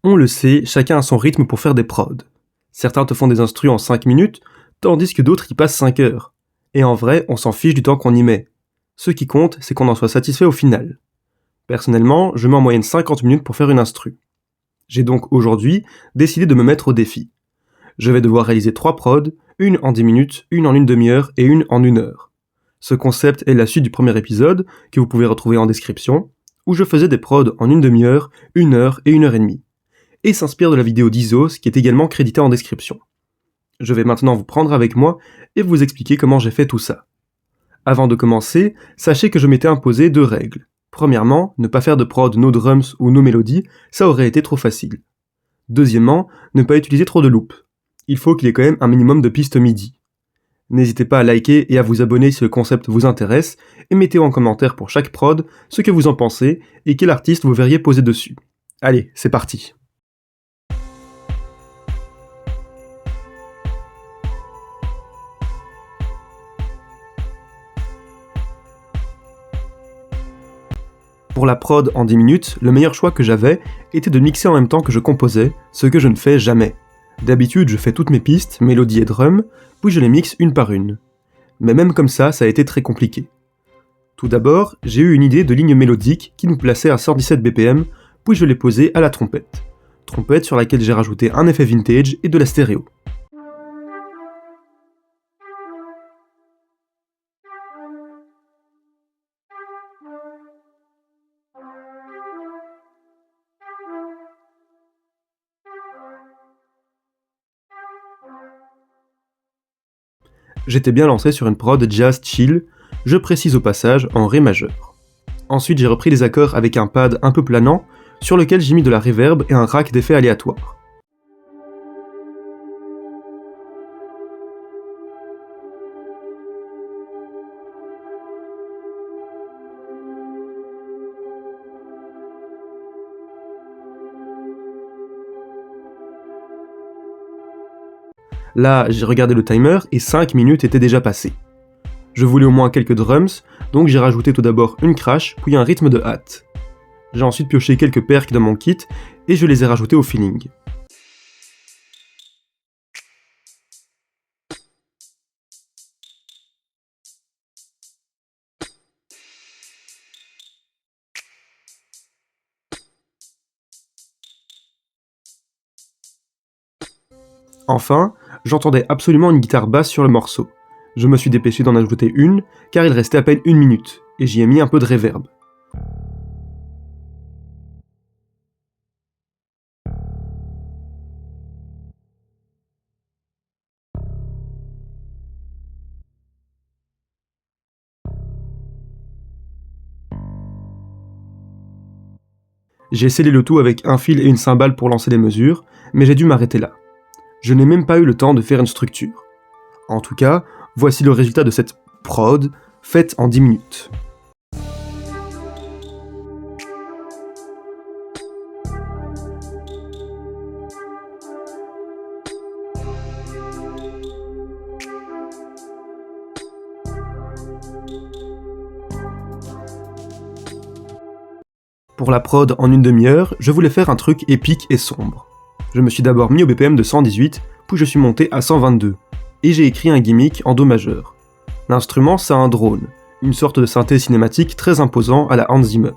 On le sait, chacun a son rythme pour faire des prods. Certains te font des instrus en 5 minutes, tandis que d'autres y passent 5 heures. Et en vrai, on s'en fiche du temps qu'on y met. Ce qui compte, c'est qu'on en soit satisfait au final. Personnellement, je mets en moyenne 50 minutes pour faire une instru. J'ai donc aujourd'hui décidé de me mettre au défi. Je vais devoir réaliser 3 prods, une en 10 minutes, une en une demi-heure et une en 1 heure. Ce concept est la suite du premier épisode, que vous pouvez retrouver en description, où je faisais des prods en une demi-heure, 1 heure et 1 heure et demie, et s'inspire de la vidéo d'Isos qui est également créditée en description. Je vais maintenant vous prendre avec moi et vous expliquer comment j'ai fait tout ça. Avant de commencer, sachez que je m'étais imposé 2 règles. Premièrement, ne pas faire de prod no drums ou no mélodie, ça aurait été trop facile. Deuxièmement, ne pas utiliser trop de loops. Il faut qu'il y ait quand même un minimum de pistes MIDI. N'hésitez pas à liker et à vous abonner si le concept vous intéresse, et mettez en commentaire pour chaque prod ce que vous en pensez et quel artiste vous verriez poser dessus. Allez, c'est parti. Pour la prod en 10 minutes, le meilleur choix que j'avais était de mixer en même temps que je composais, ce que je ne fais jamais. D'habitude, je fais toutes mes pistes, mélodie et drum, puis je les mixe une par une. Mais même comme ça a été très compliqué. Tout d'abord, j'ai eu une idée de ligne mélodique qui nous plaçait à 117 BPM, puis je l'ai posée à la trompette. Trompette sur laquelle j'ai rajouté un effet vintage et de la stéréo. J'étais bien lancé sur une prod jazz chill, je précise au passage en ré majeur. Ensuite j'ai repris les accords avec un pad un peu planant, sur lequel j'ai mis de la reverb et un rack d'effets aléatoires. Là, j'ai regardé le timer et 5 minutes étaient déjà passées. Je voulais au moins quelques drums, donc j'ai rajouté tout d'abord une crash, puis un rythme de hâte. J'ai ensuite pioché quelques percs dans mon kit, et je les ai rajoutés au feeling. Enfin, j'entendais absolument une guitare basse sur le morceau. Je me suis dépêché d'en ajouter une, car il restait à peine 1 minute, et j'y ai mis un peu de reverb. J'ai scellé le tout avec un fil et une cymbale pour lancer les mesures, mais j'ai dû m'arrêter là. Je n'ai même pas eu le temps de faire une structure. En tout cas, voici le résultat de cette prod, faite en 10 minutes. Pour la prod en une demi-heure, je voulais faire un truc épique et sombre. Je me suis d'abord mis au BPM de 118, puis je suis monté à 122, et j'ai écrit un gimmick en Do majeur. L'instrument, c'est un drone, une sorte de synthé cinématique très imposant à la Hans Zimmer.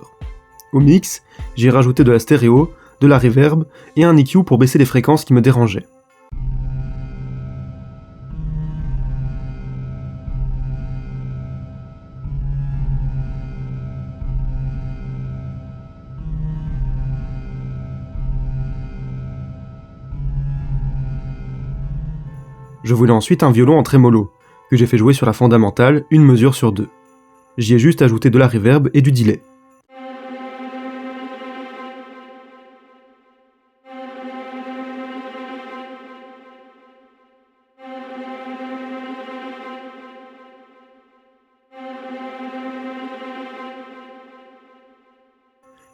Au mix, j'ai rajouté de la stéréo, de la reverb et un EQ pour baisser les fréquences qui me dérangeaient. Je voulais ensuite un violon en trémolo, que j'ai fait jouer sur la fondamentale, une mesure sur 2. J'y ai juste ajouté de la reverb et du delay.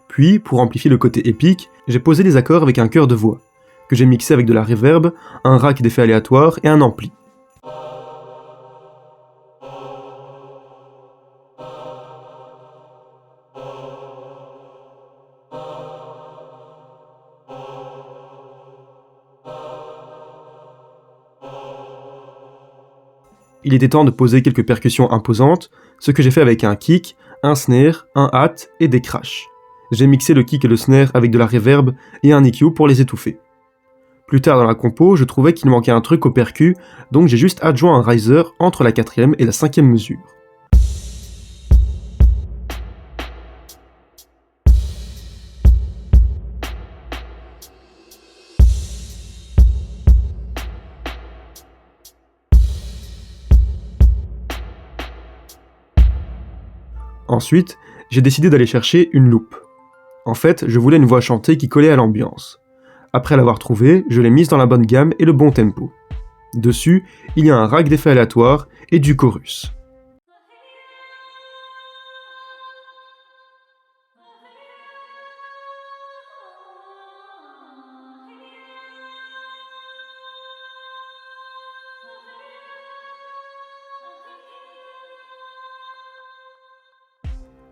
Puis, pour amplifier le côté épique, j'ai posé les accords avec un chœur de voix, que j'ai mixé avec de la reverb, un rack d'effets aléatoires et un ampli. Il était temps de poser quelques percussions imposantes, ce que j'ai fait avec un kick, un snare, un hat et des crashs. J'ai mixé le kick et le snare avec de la reverb et un EQ pour les étouffer. Plus tard dans la compo, je trouvais qu'il manquait un truc au percu, donc j'ai juste adjoint un riser entre la 4e et la 5e mesure. Ensuite, j'ai décidé d'aller chercher une loupe. En fait, je voulais une voix chantée qui collait à l'ambiance. Après l'avoir trouvée, je l'ai mise dans la bonne gamme et le bon tempo. Dessus, il y a un rack d'effets aléatoires et du chorus.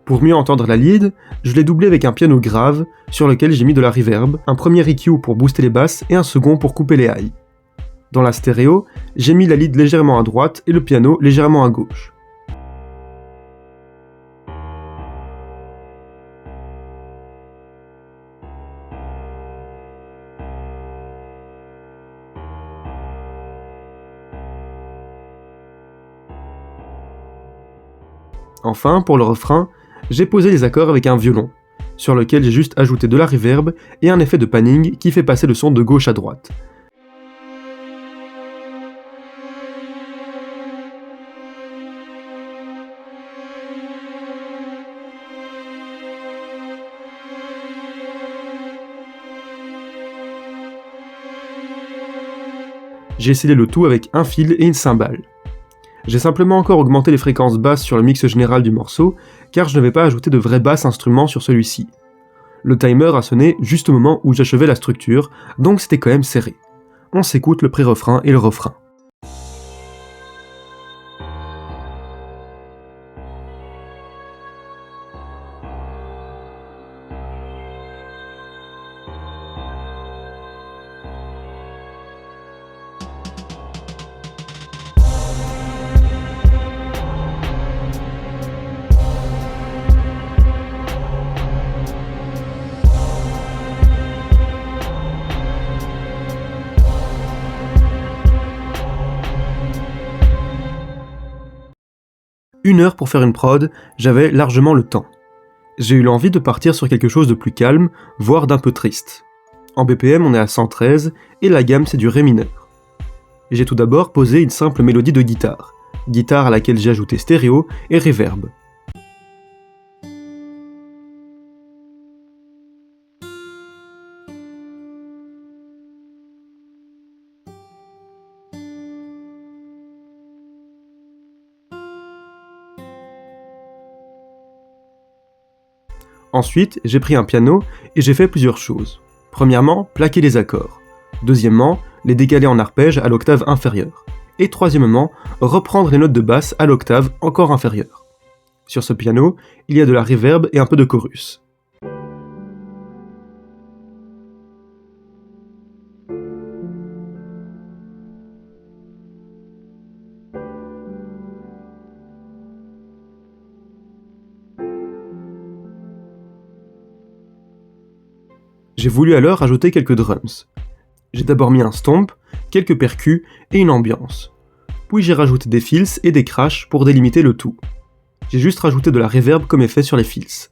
Pour mieux entendre la lead, je l'ai doublé avec un piano grave sur lequel j'ai mis de la reverb, un premier EQ pour booster les basses et un second pour couper les highs. Dans la stéréo, j'ai mis la lead légèrement à droite et le piano légèrement à gauche. Enfin, pour le refrain, j'ai posé les accords avec un violon, sur lequel j'ai juste ajouté de la reverb et un effet de panning qui fait passer le son de gauche à droite. J'ai scellé le tout avec un fil et une cymbale. J'ai simplement encore augmenté les fréquences basses sur le mix général du morceau, car je ne vais pas ajouter de vraie basse instrument sur celui-ci. Le timer a sonné juste au moment où j'achevais la structure, donc c'était quand même serré. On s'écoute le pré-refrain et le refrain. Une heure pour faire une prod, j'avais largement le temps. J'ai eu l'envie de partir sur quelque chose de plus calme, voire d'un peu triste. En BPM, on est à 113, et la gamme c'est du Ré mineur. J'ai tout d'abord posé une simple mélodie de guitare à laquelle j'ai ajouté stéréo et reverb. Ensuite, j'ai pris un piano et j'ai fait plusieurs choses. Premièrement, plaquer les accords. Deuxièmement, les décaler en arpège à l'octave inférieure. Et troisièmement, reprendre les notes de basse à l'octave encore inférieure. Sur ce piano, il y a de la reverb et un peu de chorus. J'ai voulu alors ajouter quelques drums. J'ai d'abord mis un stomp, quelques percus et une ambiance. Puis j'ai rajouté des fills et des crashs pour délimiter le tout. J'ai juste rajouté de la reverb comme effet sur les fills.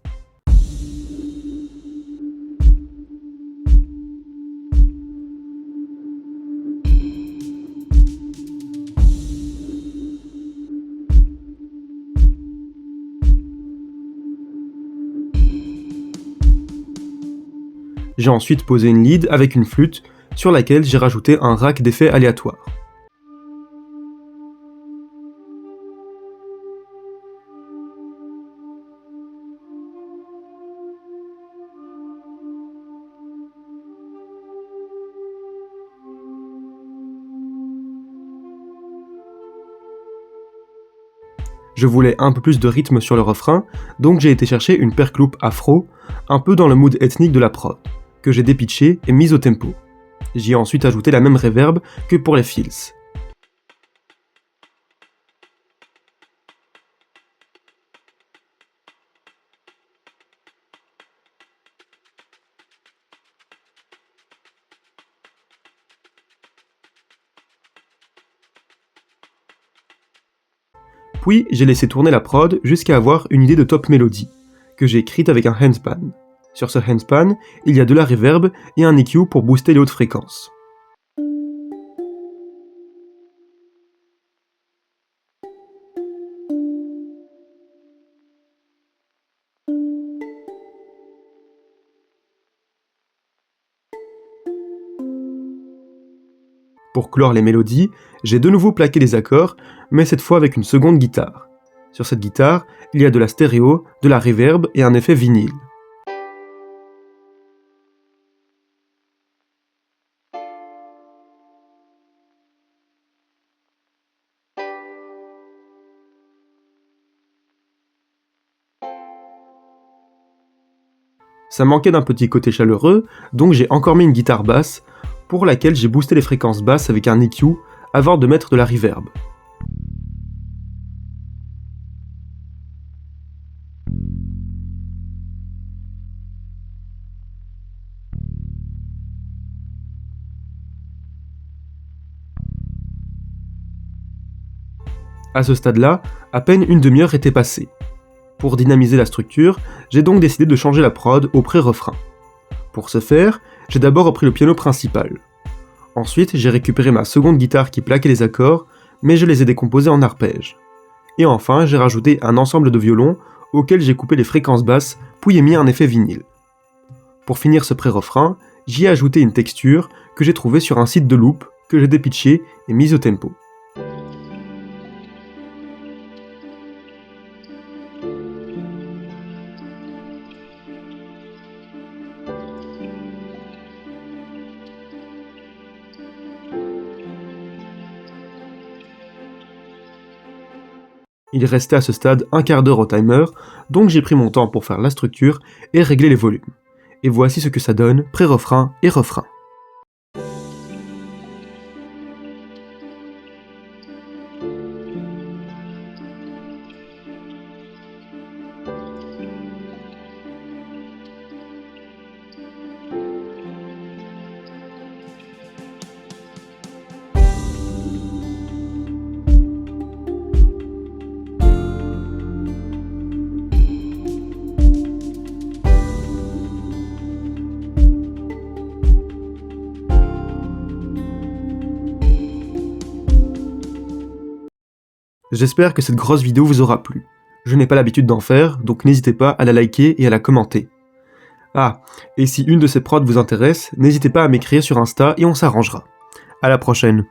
J'ai ensuite posé une lead avec une flûte, sur laquelle j'ai rajouté un rack d'effets aléatoires. Je voulais un peu plus de rythme sur le refrain, donc j'ai été chercher une perc loop afro, un peu dans le mood ethnique de la prod, que j'ai dépitché et mise au tempo. J'y ai ensuite ajouté la même reverb que pour les fills. Puis j'ai laissé tourner la prod jusqu'à avoir une idée de top mélodie, que j'ai écrite avec un handspan. Sur ce handspan, il y a de la reverb et un EQ pour booster les hautes fréquences. Pour clore les mélodies, j'ai de nouveau plaqué les accords, mais cette fois avec une seconde guitare. Sur cette guitare, il y a de la stéréo, de la reverb et un effet vinyle. Ça manquait d'un petit côté chaleureux, donc j'ai encore mis une guitare basse, pour laquelle j'ai boosté les fréquences basses avec un EQ avant de mettre de la reverb. À ce stade-là, à peine une demi-heure était passée. Pour dynamiser la structure, j'ai donc décidé de changer la prod au pré-refrain. Pour ce faire, j'ai d'abord repris le piano principal. Ensuite, j'ai récupéré ma seconde guitare qui plaquait les accords, mais je les ai décomposés en arpèges. Et enfin, j'ai rajouté un ensemble de violons auquel j'ai coupé les fréquences basses, puis ai mis un effet vinyle. Pour finir ce pré-refrain, j'y ai ajouté une texture que j'ai trouvée sur un site de loop que j'ai dépitché et mise au tempo. Il restait à ce stade un quart d'heure au timer, donc j'ai pris mon temps pour faire la structure et régler les volumes. Et voici ce que ça donne, pré-refrain et refrain. J'espère que cette grosse vidéo vous aura plu. Je n'ai pas l'habitude d'en faire, donc n'hésitez pas à la liker et à la commenter. Ah, et si une de ces prods vous intéresse, n'hésitez pas à m'écrire sur Insta et on s'arrangera. À la prochaine.